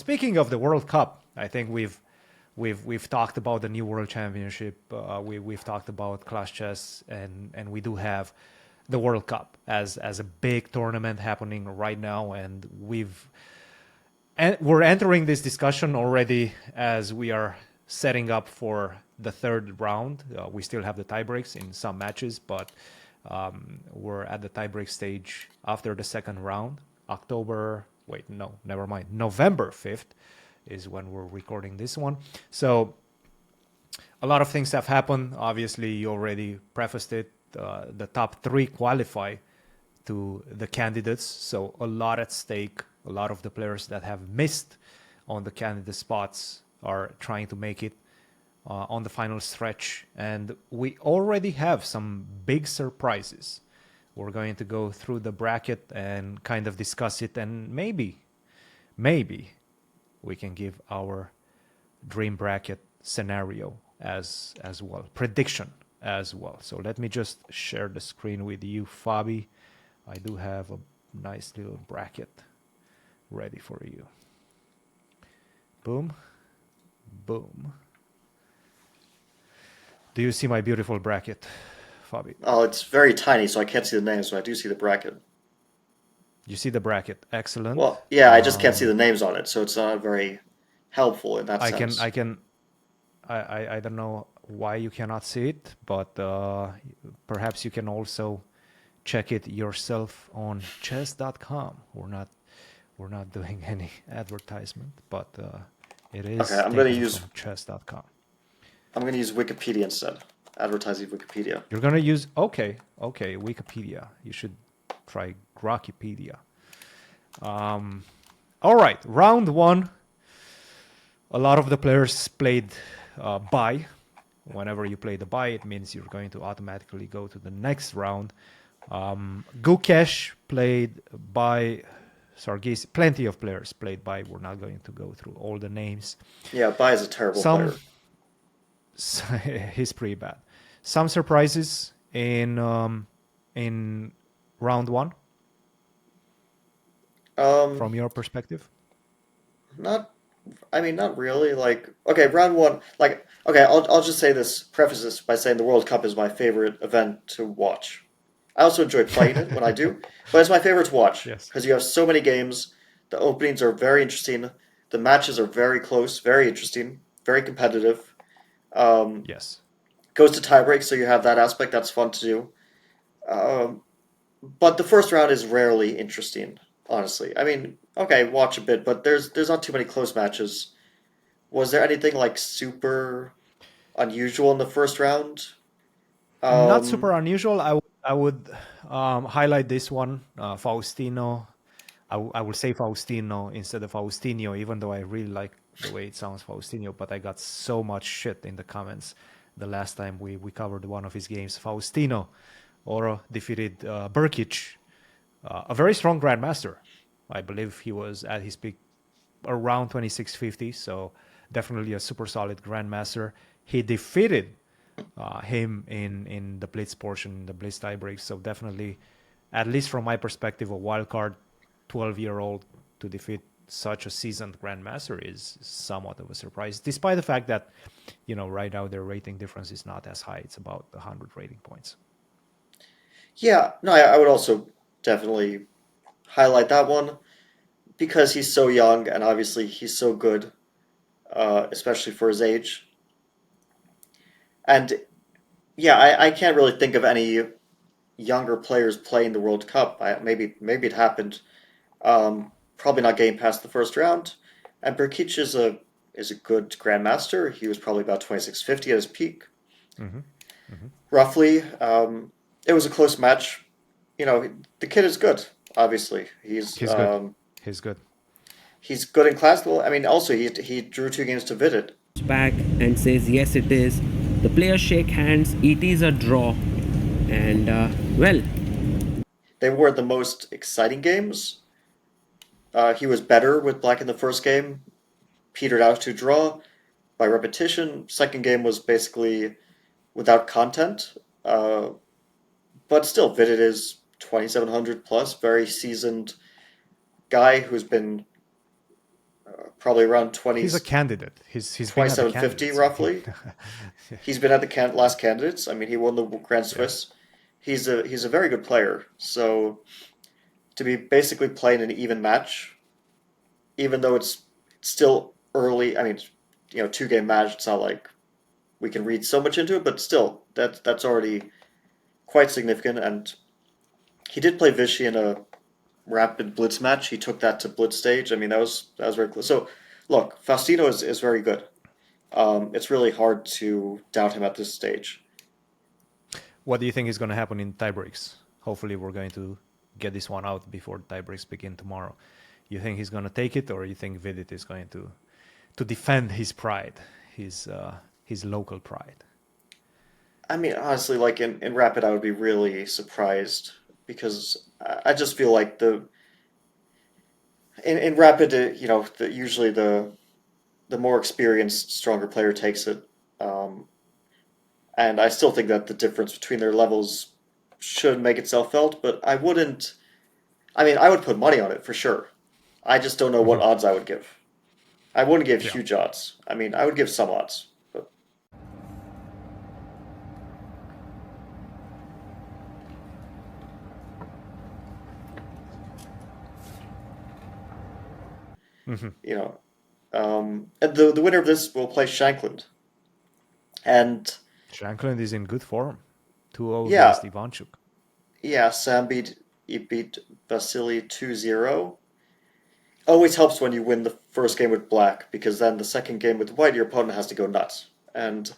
speaking of the World Cup, I think we've talked about the new World Championship. We've talked about Clash Chess, and we do have the World Cup as a big tournament happening right now, and we're entering this discussion already as we are setting up for the third round. We still have the tiebreaks in some matches, but we're at the tiebreak stage after the second round. November 5th is when we're recording this one. So a lot of things have happened. Obviously, you already prefaced it. The top three qualify to the candidates. So a lot at stake. A lot of the players that have missed on the candidate spots are trying to make it on the final stretch. And we already have some big surprises. We're going to go through the bracket and kind of discuss it. And maybe we can give our dream bracket scenario as well, prediction as well. So let me just share the screen with you, Fabi. I do have a nice little bracket ready for you. Boom, boom. Do you see my beautiful bracket, Fabi? Oh, it's very tiny, so I can't see the names, but I do see the bracket. You see the bracket? Excellent. Well, yeah, I just can't see the names on it, so it's not very helpful in that I can, sense. I can, I don't know why you cannot see it, but perhaps you can also check it yourself on chess.com. We're not doing any advertisement, but it Okay, is taken from chess.com. I'm gonna use Wikipedia instead. Advertising Wikipedia. You're gonna use okay, Wikipedia. You should try Grokkipedia. All right, round one. A lot of the players played bye. Whenever you play the bye, it means you're going to automatically go to the next round. Gukesh played by Sargis. Plenty of players played by. We're not going to go through all the names. Yeah, Bai is a terrible Some player. he's pretty bad. Some surprises in round one Um, from your perspective. not. I mean, not really. Like, okay, round one. Like, okay, I'll just say this. Preface this by saying the World Cup is my favorite event to watch. I also enjoy playing it when I do, but it's my favorite to watch Yes. because you have so many games. The openings are very interesting. The matches are very close, very interesting, very competitive. Um, Yes. Goes to tiebreak, so you have that aspect. That's fun to do. Um, but the first round is rarely interesting, honestly. I mean, okay, watch a bit, but there's not too many close matches. Was there anything like super unusual in the first round? Not super Um, unusual. I would highlight this one, Faustino. I will say Faustino instead of Faustino, even though I really like the way it sounds, Faustino. But I got so much shit in the comments the last time we covered one of his games. Faustino Oro defeated Burkic, a very strong grandmaster. I believe he was at his peak around 2650, so definitely a super solid grandmaster. He defeated him in the blitz portion, the blitz tiebreak. So definitely, at least from my perspective, a wild card 12-year-old to defeat such a seasoned grandmaster is somewhat of a surprise, despite the fact that right now their rating difference is not as high. It's about 100 rating points. yeah, no, I would also definitely highlight that one because he's so young and obviously he's so good, especially for his age. And yeah, I can't really think of any younger players playing the World Cup. Maybe it happened. Probably not getting past the first round. And Berkic is a good grandmaster. He was probably about 2650 at his peak, Hmm. Hmm. roughly. It was a close match. You know, the kid is good. Obviously, He's good. He's good. he's good in class. Well, I mean, also he drew two games to Vidit. Back and says, yes, it is. The players shake hands. It is a draw. And, well, They were the most exciting games. He was better with Black in the first game, petered out to draw by repetition. Second game was basically without content. But still, Vidit is 2700 plus, very seasoned guy who's been probably around He's a candidate. He's been at the 2750 candidates. I mean, roughly. He's been at the last candidates. I mean, he won the Grand yeah. Swiss. He's a very good player. So to be basically playing an even match, even though it's still early. I mean, 2 game match. It's not like we can read so much into it, but still, that's already quite significant. And he did play Vichy in a rapid blitz match. He took that to blitz stage. I mean, that was very close. So, look, Faustino is very good. It's really hard to doubt him at this stage. What do you think is going to happen in tiebreaks? Hopefully, we're going to get this one out before tiebreaks begin tomorrow. You think he's going to take it, or you think Vidit is going to defend his pride, his local pride? I mean, honestly, like in rapid, I would be really surprised because I just feel like in rapid, usually the more experienced, stronger player takes it. Um, and I still think that the difference between their levels should make itself felt, but I wouldn't. I mean, I would put money on it for sure. I just don't know what odds I would give. I wouldn't give Yeah. huge odds. I mean, I would give some odds, but you know, and the winner of this will play Shankland, and Shankland is in good form. 2-0 yeah, against Ivanchuk. yeah, he beat Vasily 2-0. Always helps when you win the first game with black because then the second game with white, your opponent has to go nuts, and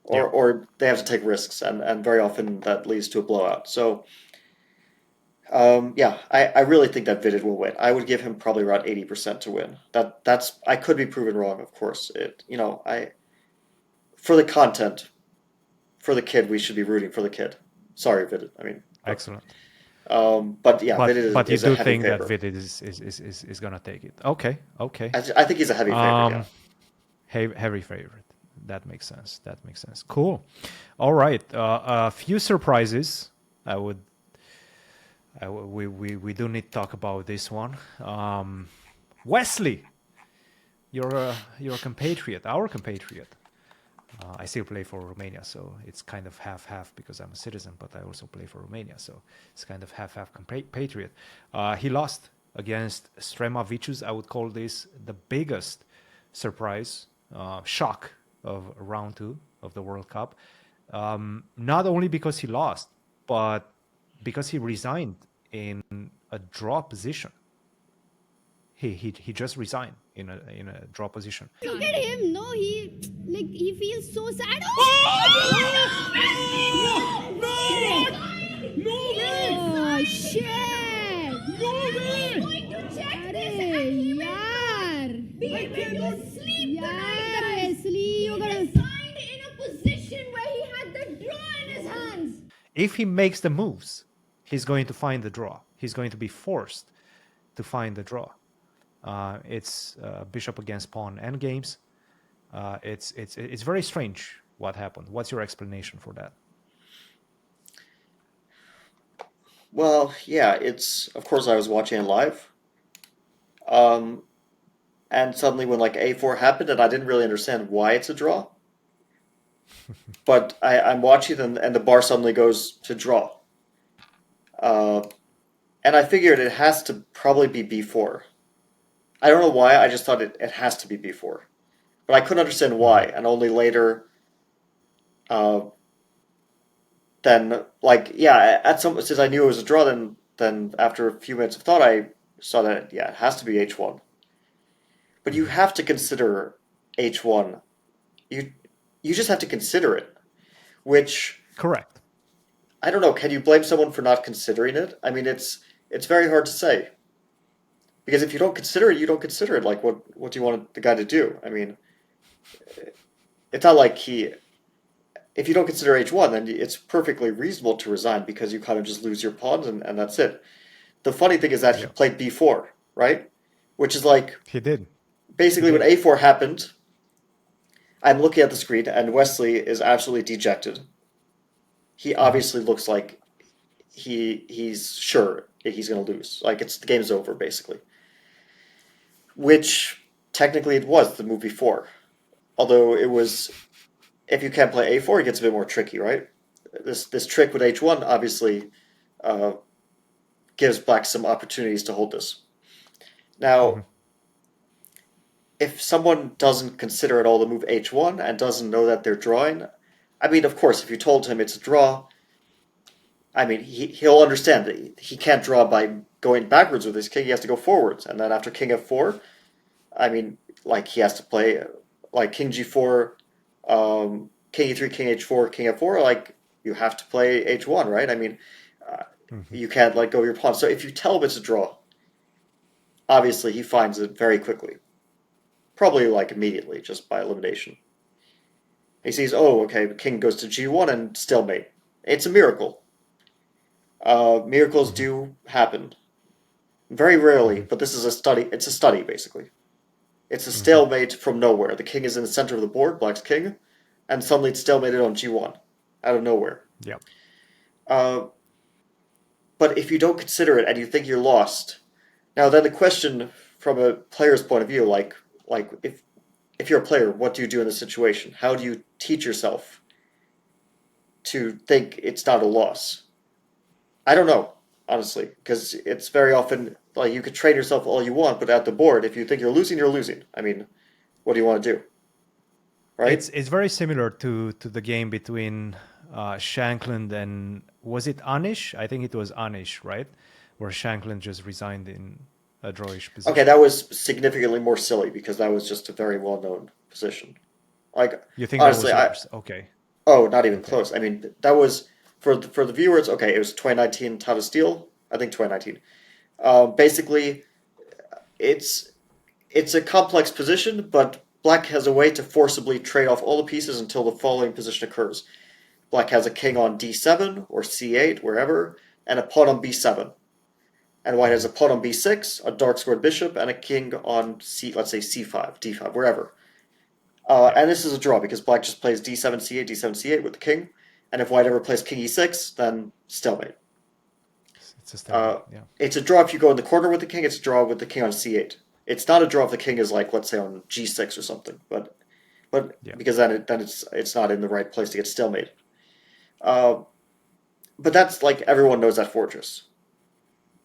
Yeah. or they have to take risks, and very often that leads to a blowout. So yeah, I really think that Vidit will win. I would give him probably around 80% to win. That's I could be proven wrong, of course. I for the content, for the kid, we should be rooting for the kid. Sorry, Vidit. I mean, Excellent. but yeah, Vidit But you is a do heavy think that favorite. Vidit is gonna take it? Okay, okay. I think he's a heavy favorite. Yeah. Um, heavy favorite. That makes sense. That makes sense. Cool. All right. A few surprises. I would. We do need to talk about this one. Wesley, you're a compatriot, our compatriot. I still play for Romania, so it's kind of half-half because I'm a citizen, but I also play for Romania, so it's kind of half-half compatriot. He lost against Strema Vicius. I would call this the biggest surprise, shock of round 2 of the World Cup. Not only because he lost, but because he resigned in a draw position. He just resigned in a draw position. Look at him. No, he feels so sad. Oh shit! No way! Going to check Arey, this yaar. I cannot sleep Yaar, tonight. Wesley, you gotta. He signed in a position where he had the draw in his hands. If he makes the moves, he's going to find the draw. He's going to be forced to find the draw. It's bishop against pawn endgames. It's very strange what happened. What's your explanation for that? Well, yeah, it's of course I was watching it live. Um, and suddenly when like A4 happened and I didn't really understand why it's a draw. But I'm watching and the bar suddenly goes to draw. Uh, and I figured it has to probably be B4. I don't know why, I just thought it has to be B4. But I couldn't understand why, and only later uh, then like yeah, at some since I knew it was a draw, then after a few minutes of thought I saw that yeah, it has to be H1. But you have to consider H1. You just have to consider it, which Correct. I don't know. Can you blame someone for not considering it? I mean, it's very hard to say because if you don't consider it, you don't consider it. Like, what do you want the guy to do? I mean, it's not like if you don't consider H1, then it's perfectly reasonable to resign because you kind of just lose your pawns and that's it. The funny thing is that he Yeah. played B4, right? Which is like He did. basically when A4 happened. I'm looking at the screen and Wesley is absolutely dejected. He obviously looks like he's sure he's going to lose. Like the game's over basically. Which technically it was the move before. Although it was, if you can't play a4, it gets a bit more tricky, right? This trick with h1 obviously uh, gives black some opportunities to hold this. Now, if someone doesn't consider at all the move h1 and doesn't know that they're drawing, I mean, of course, if you told him it's a draw, I mean, he'll understand that he can't draw by going backwards with his king. He has to go forwards, and then after king f4, I mean, like he has to play like king g4, king e3, king h4, king f4. Like you have to play h1, right? I mean, you can't let go of your pawn. So if you tell him it's a draw, obviously he finds it very quickly, probably like immediately, just by elimination. He sees, oh, okay, the king goes to g1 and stalemate. It's a miracle. Miracles do happen. Very rarely, but this is a study. It's a study, basically. It's a stalemate from nowhere. The king is in the center of the board, black's king, and suddenly it's stalemated on g1, out of nowhere. Yep. But if you don't consider it and you think you're lost, now then the question from a player's point of view, like if you're a player, what do you do in this situation? How do you teach yourself to think it's not a loss? I don't know, honestly, because it's very often like you could train yourself all you want, but at the board, if you think you're losing, you're losing. I mean, what do you want to do? Right? It's very similar to the game between Shankland and, was it Anish? I think it was Anish, right? Where Shankland just resigned in a drawish position. Okay, that was significantly more silly because that was just a very well-known position. Like, You think honestly, that was yours? Okay. oh, not even close. I mean, that was for the viewers. Okay, it was 2019 Tata Steel. I think 2019. Basically, it's a complex position, but black has a way to forcibly trade off all the pieces until the following position occurs. Black has a king on d7 or c8, wherever, and a pawn on b7. And white has a pawn on b6, a dark squared bishop, and a king on let's say c5, d5, wherever. And this is a draw because black just plays d7, c8, d7, c8 with the king. And if white ever plays king e6, then stalemate. It's a stalemate, yeah. It's a draw if you go in the corner with the king. It's a draw with the king on c8. It's not a draw if the king is like, let's say, on g6 or something. But Yeah. because then it's not in the right place to get stalemate. But that's like everyone knows that fortress.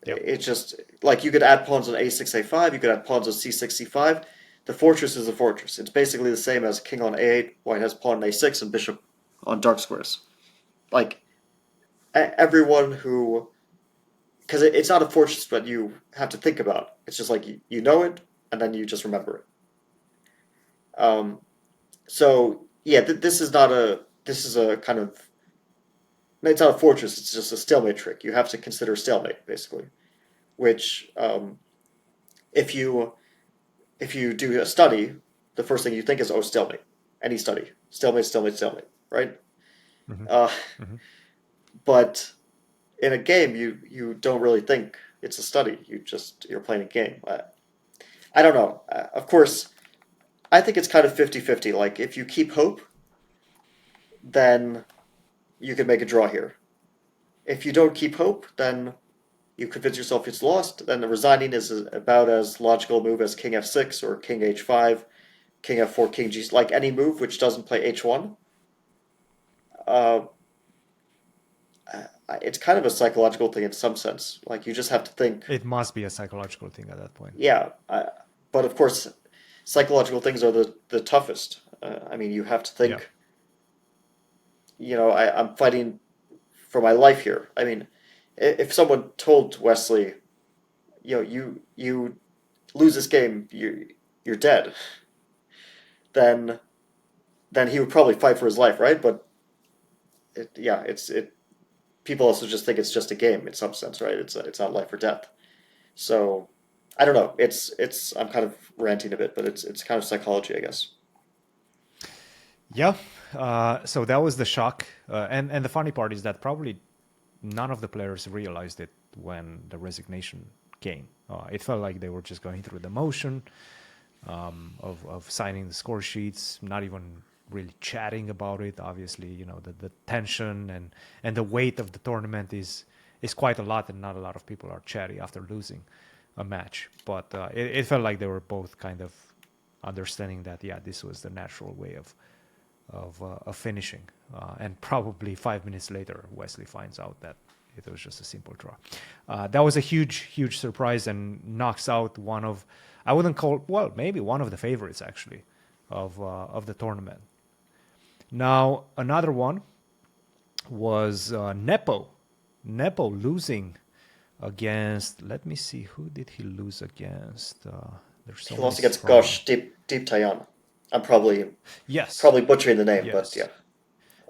Yep. It's just like you could add pawns on a6, a5. You could add pawns on c6, c5. The fortress is a fortress. It's basically the same as king on a8. White has pawn on a6 and bishop on dark squares. Like everyone who, because it's not a fortress that you have to think about. It's just like you know it and then you just remember it. So yeah, this is a kind of, it's not a fortress. It's just a stalemate trick. You have to consider stalemate basically, which if you do a study, the first thing you think is, oh, stalemate. Any study, stalemate, stalemate, stalemate, right? But in a game, you don't really think it's a study. You're playing a game. I don't know. Of course, I think it's kind of 50-50. Like, if you keep hope, then you can make a draw here. If you don't keep hope, then you convince yourself it's lost. Then the resigning is about as logical a move as king f6 or king h5, king f4, king g, like any move which doesn't play h1. It's kind of a psychological thing in some sense. Like, you just have to think. It must be a psychological thing at that point. Yeah, but of course, psychological things are the toughest. I mean, you have to think. Yeah. I'm fighting for my life here. I mean, if someone told Wesley, you lose this game, you're dead, then he would probably fight for his life, right? But people also just think it's just a game in some sense, right? It's not life or death. So I don't know. I'm kind of ranting a bit, but it's kind of psychology, I guess. Yeah. So that was the shock, and the funny part is that probably none of the players realized it when the resignation came. It felt like they were just going through the motion of signing the score sheets, not even really chatting about it. Obviously, the tension and the weight of the tournament is quite a lot, and not a lot of people are chatty after losing a match. But it felt like they were both kind of understanding that this was the natural way of finishing. And probably 5 minutes later, Wesley finds out that it was just a simple draw. That was a huge surprise and knocks out one of, I wouldn't call, well, maybe one of the favorites actually of the tournament. Now another one was Nepo. Nepo losing against, let me see, who did he lose against? There's so He many lost against strong- Gosh Deep Tayan. I'm probably Yes. butchering the name, but Yes.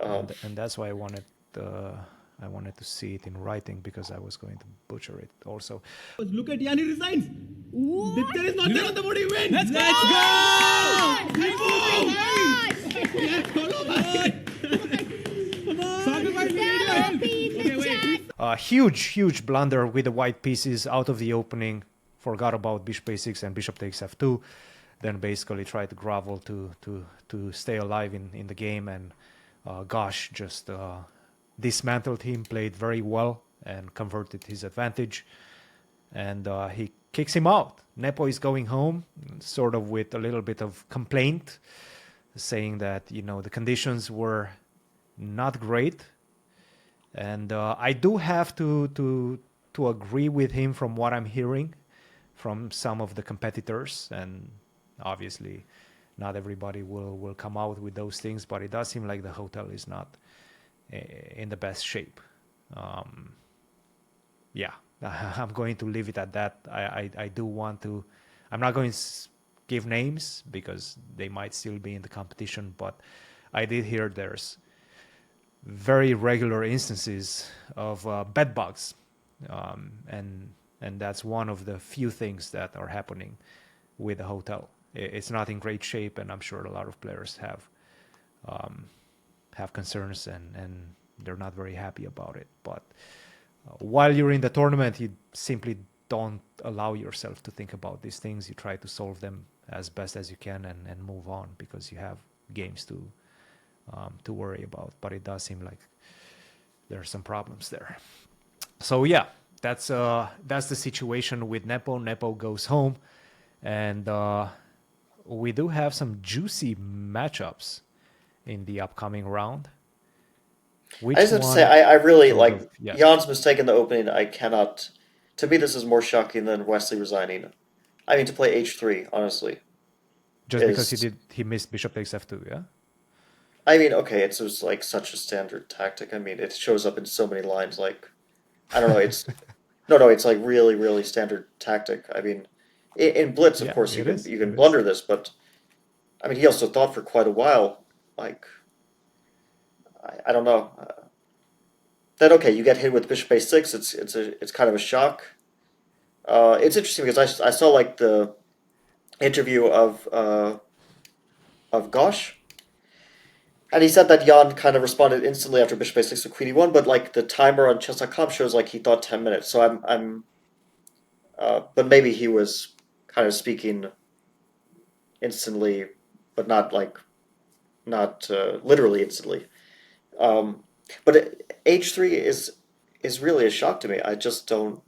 yeah. And that's why I wanted to see it in writing because I was going to butcher it also. Look at Yanni resigns. What? There is not there on the body win. Let's go! Huge blunder with the white pieces out of the opening. Forgot about bishop a6 and bishop takes f2. Then basically tried to grovel to stay alive in the game. And Gosh just dismantled him, played very well, and converted his advantage. And he kicks him out. Nepo is going home, sort of with a little bit of complaint, saying that the conditions were not great. And I do have to agree with him from what I'm hearing from some of the competitors, and obviously not everybody will come out with those things, but it does seem like the hotel is not in the best shape. Yeah, I'm going to leave it at that. I do want to, I'm not going to give names because they might still be in the competition, but I did hear there's very regular instances of bed bugs, and that's one of the few things that are happening with the hotel. It's not in great shape, and I'm sure a lot of players have concerns, and they're not very happy about it. But while you're in the tournament, you simply don't allow yourself to think about these things. You try to solve them as best as you can and move on, because you have games to worry about. But it does seem like there are some problems there. So yeah, that's the situation with Nepo. Nepo goes home, and we do have some juicy matchups in the upcoming round. Which I just have to one say, I really sort like of- yes. Jan's mistake in the opening. I cannot. To me, this is more shocking than Wesley resigning. I mean, to play h3, honestly. Just because is- he missed bishop takes f2, yeah? I mean, okay, it's just like such a standard tactic. I mean, it shows up in so many lines. Like, I don't know. It's no, it's like really standard tactic. I mean, in Blitz, of Yeah, course, you it can is, you it can is. blunder this, but I mean, he also thought for quite a while. Like, I don't know. Then okay, you get hit with bishop a6. It's kind of a shock. It's interesting because I saw like the interview of Gosh, and he said that Jan kind of responded instantly after bishop a6 to queen e1, but like the timer on chess.com shows like he thought 10 minutes. So but maybe he was kind of speaking instantly, but not literally instantly. But h3 is really a shock to me. I just don't.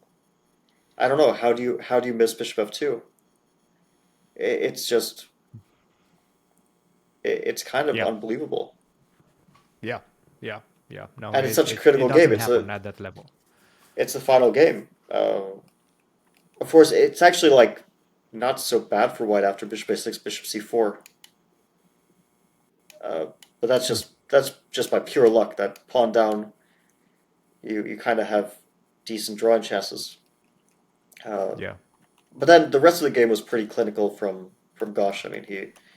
I don't know. How do you miss bishop f2? It's just. It's kind of Yeah. unbelievable. Yeah. No, And it's such a critical it doesn't game. happen at that level. It's the final game. Of course, it's actually like not so bad for white after bishop a6, bishop c4. But that's just by pure luck. That pawn down, you kind of have decent drawing chances. Yeah, But then the rest of the game was pretty clinical from Gosh. I mean,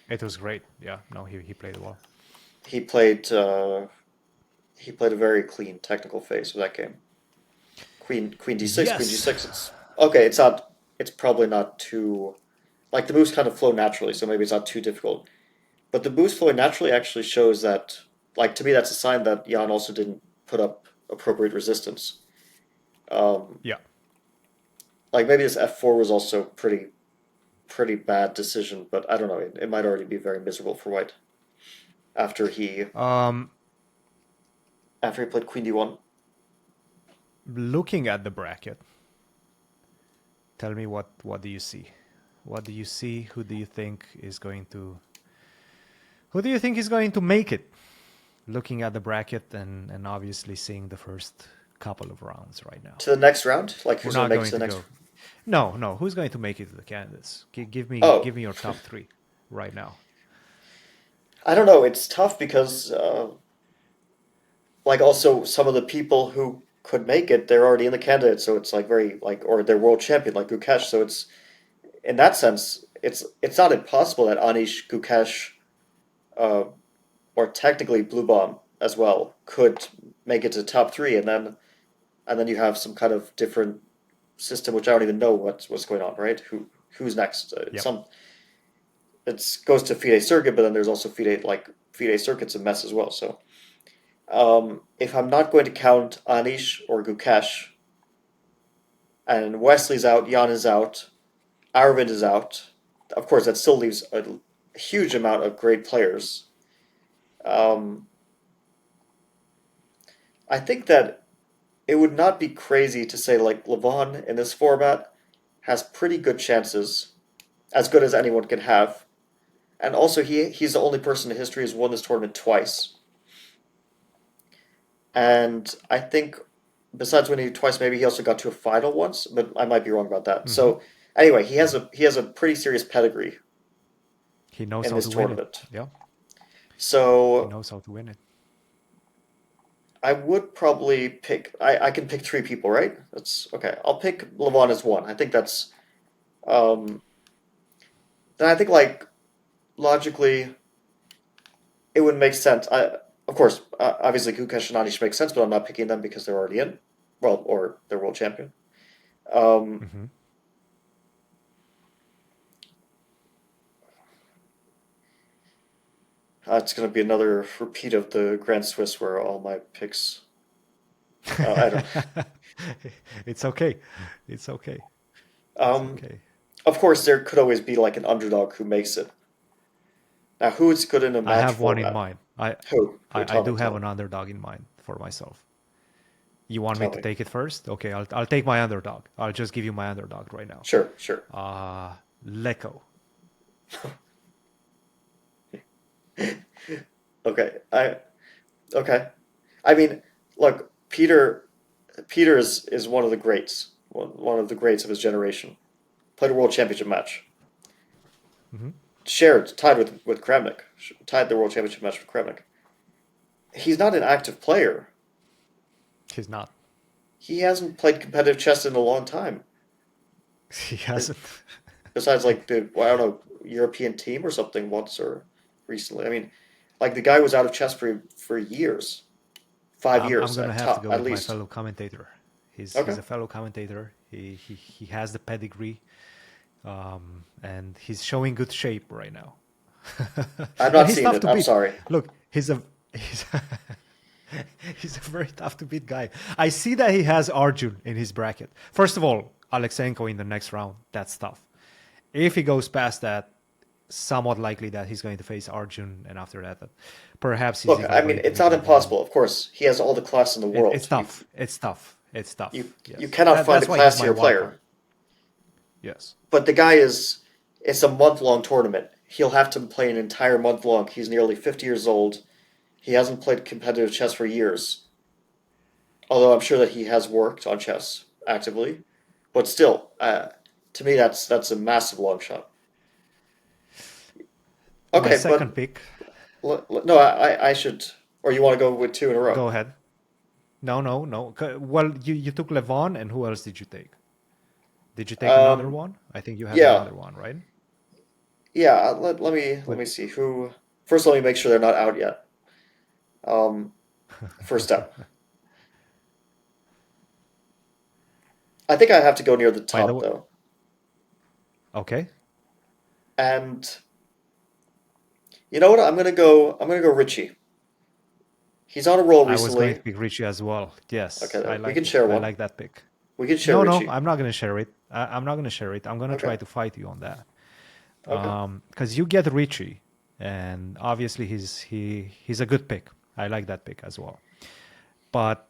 it was great. Yeah, no, he played well. he played a very clean technical phase of that game. Queen d6, Yes. queen g6. It's okay. It's probably not too, like the moves kind of flow naturally, so maybe it's not too difficult. But the moves flowing naturally actually shows that, like to me, that's a sign that Jan also didn't put up appropriate resistance. Yeah. Like maybe this f4 was also pretty bad decision, but I don't know. It might already be very miserable for white after he played queen d1. Looking at the bracket, tell me what do you see? What do you see? Who do you think is going to? Who do you think is going to make it? Looking at the bracket and obviously seeing the first couple of rounds right now. To the next round? Like We're who's going not to make it going to to the next? go. No, no. Who's going to make it to the candidates? Give me Oh, give me your top three right now. I don't know. It's tough because, like, also some of the people who could make it, they're already in the candidate, so it's like very like, or they're world champion, like Gukesh. So it's in that sense, it's not impossible that Anish, Gukesh, uh, or technically Blue Bomb as well could make it to the top three, and then you have some kind of different system, which I don't even know what's going on, right? Who's next? Yep. It goes to FIDE circuit, but then there's also FIDE circuit's a mess as well. So if I'm not going to count Anish or Gukesh, and Wesley's out, Jan is out, Arvind is out, of course that still leaves a huge amount of great players. Um, I think that it would not be crazy to say like Levon in this format has pretty good chances, as good as anyone can have. And also he's the only person in history who's won this tournament twice. And I think besides winning twice, maybe he also got to a final once, but I might be wrong about that. So anyway, he has a pretty serious pedigree He knows in how this to win it. tournament. Yeah. He So knows how to win it. I would probably pick. I can pick three people, right? That's okay. I'll pick Levon as one. I think that's. Um, then I think like logically, it would make sense. Of course, obviously Gukesh and Anish make sense, but I'm not picking them because they're already in. Well, or they're world champion. Um, hmm it's going to be another repeat of the Grand Swiss where all my picks. I don't. It's okay. It's okay. It's Um, okay. of course, there could always be like an underdog who makes it. Now, who is good in a I match have one in format? mind. I Who? Who? I, I do Tell have me. an underdog in mind for myself. You want me Tell to me. take it first? Okay, I'll take my underdog. I'll just give you my underdog right now. Sure, sure. Leco. Okay. Okay. I mean, look, Peter is one of the greats, one of the greats of his generation. Played a world championship match. hmm Shared, tied with Kramnik. Tied the world championship match with Kramnik. He's not an active player. He's not. He hasn't played competitive chess in a long time. He hasn't. Besides, like well, I don't know, European team or something once or recently. I mean, like the guy was out of chess for years, 5 years I'm gonna at have to top go at with my least. fellow commentator. He's Okay, a fellow commentator. He has the pedigree, and he's showing good shape right now. I've And not he's seen tough it. to I'm beat. sorry. Look, he's he's a very tough to beat guy. I see that he has Arjun in his bracket. First of all, Alexenko in the next round. That's tough. If he goes past that, somewhat likely that he's going to face Arjun, and after that, perhaps he's Look, even I mean, going to it's meet not Levon. impossible. Of course, he has all the class in the It's world. tough. It's tough. It's You tough. you Yes, cannot find a that's why he's my classier wild card. player. Yes. But the guy is. It's a month-long tournament. He'll have to play an entire month long. He's nearly 50 years old. He hasn't played competitive chess for years. Although I'm sure that he has worked on chess actively, but still, to me, that's a massive long shot. My Okay, second but pick. no, I should. Or you want to go with two in a row? Go ahead. No, no, no. Well, you took Levon, and who else did you take? Did you take another Um, one? I think you had yeah, another one, right? yeah. Let With me see who. First, let me make sure they're not out yet. Um, first step. I think I have to go near the by the top way, though, okay. and you know what? I'm gonna go. I'm gonna go Richie. He's on a roll I was going to recently. pick Richie as well. Yes, Okay, I we like can it. share I one. like that pick. We can share No, no, Richie. I'm not going to share it. I'm not going to share it. I'm going to try Okay. to fight you on that. Okay. Because you get Richie, and obviously he's a good pick. I like that pick as well. But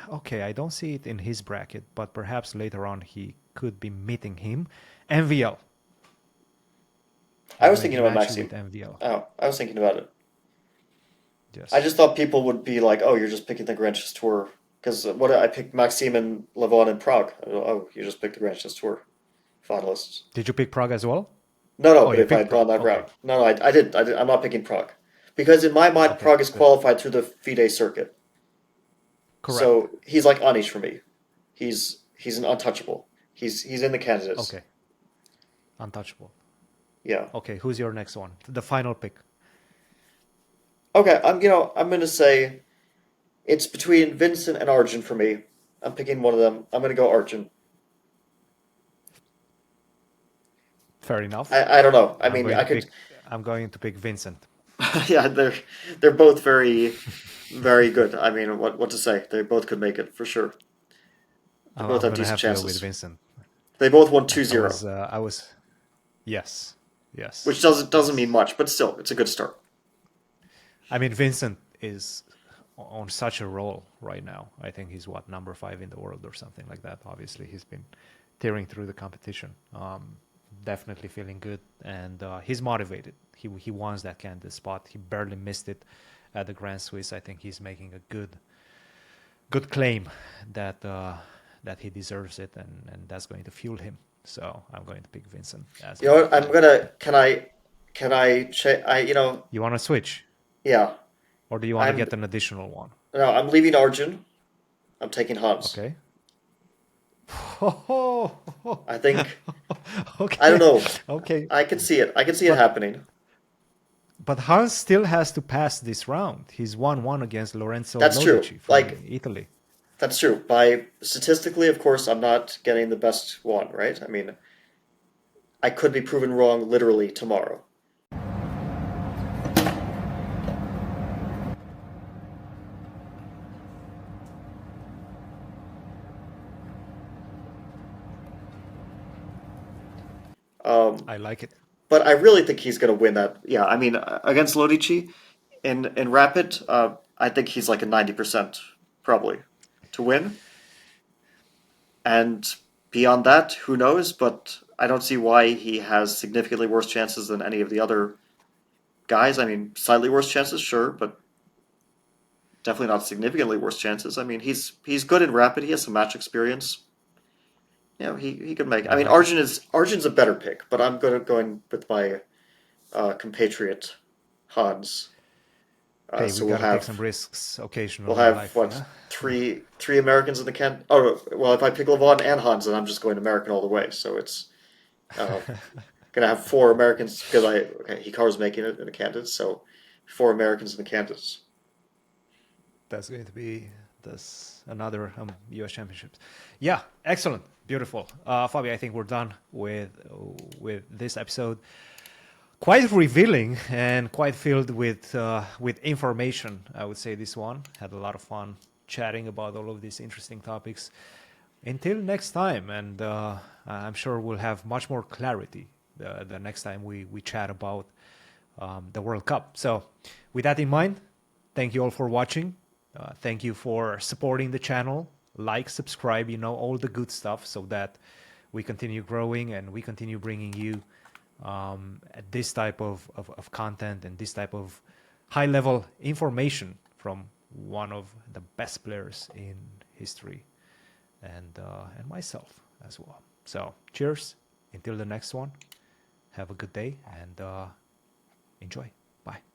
okay, I don't see it in his bracket, but perhaps later on he could be meeting him. MVL. I I'm was going to thinking about match you Maxime. with MVL. Oh, I was thinking about it. I Yes. just thought people would be like, "Oh, you're just picking the Grand Chess Tour," because what I picked Maxime and Levon in Prague. Oh, you just picked the Grand Chess Tour finalists. Did you pick Prague as well? No, no, Oh, but you if I picked had gone Prague. that Okay. route, no, no, I didn't. I'm not picking Prague because in my mind, Okay, Prague is good. qualified through the FIDE circuit. Correct. So he's like Anish for me. He's an untouchable. He's in the candidates. Okay. Untouchable. Yeah. Okay, who's your next one? The final pick. Okay. I'm gonna say it's between Vincent and Arjun for me. I'm picking one of them. I'm gonna go Arjun. Fair enough. I don't know. I I'm mean, going I to could. pick I'm going to pick Vincent. Yeah, they're both very good. I mean, what to say? They both could make it for sure. They both I'm have going to decent have to go with chances. Vincent. They both won 2-0, I was yes. Yes. which doesn't mean Yes. much, but still, it's a good start. I mean, Vincent is on such a roll right now. I think he's what, number 5 in the world or something like that. Obviously, he's been tearing through the competition. Definitely feeling good, and he's motivated. He wants that candidate spot. He barely missed it at the Grand Swiss. I think he's making a good claim that that he deserves it, and that's going to fuel him. So I'm going to pick Vincent as You know my what? I'm final gonna. pick. Can I check? You want to switch, Yeah. or do you want to I'm get an additional one? no. I'm leaving Arjun. I'm taking Hans. Okay. I think. I don't Okay. know. Okay. I can see it. I can see it But happening. but Hans still has to pass this round. He's 1-1 against Lorenzo That's true. Lodici from Like Italy. that's true. By statistically, of course, I'm not getting the best one, right? I mean, I could be proven wrong literally tomorrow. I like it. But I really think he's going to win that. Yeah, I mean, against Lodici in Rapid, I think he's like a 90% probably to win. And beyond that, who knows? But I don't see why he has significantly worse chances than any of the other guys. I mean, slightly worse chances, sure, but definitely not significantly worse chances. I mean, he's good in Rapid. He has some match experience. You know, he could make. I I mean, like it. Arjun's a better pick, but I'm going with my compatriot Hans. Hey, we So gotta take some risks we'll occasionally in have life, what yeah? three Americans in the can. Oh well, if I pick Levon and Hans, then I'm just going American all the way. So it's uh, gonna have 4 Americans because Hikaru's making it in the candidates, so 4 Americans in the candidates. That's going to be this another U.S. Championships. Yeah, excellent, beautiful, Fabi. I think we're done with this episode. Quite revealing and quite filled with information. I would say this one had a lot of fun chatting about all of these interesting topics. Until next time, and I'm sure we'll have much more clarity the next time we chat about the World Cup. So, with that in mind, thank you all for watching. Thank you for supporting the channel. Like, subscribe, all the good stuff so that we continue growing and we continue bringing you this type of content and this type of high level information from one of the best players in history and myself as well. So cheers until the next one. Have a good day and enjoy. Bye.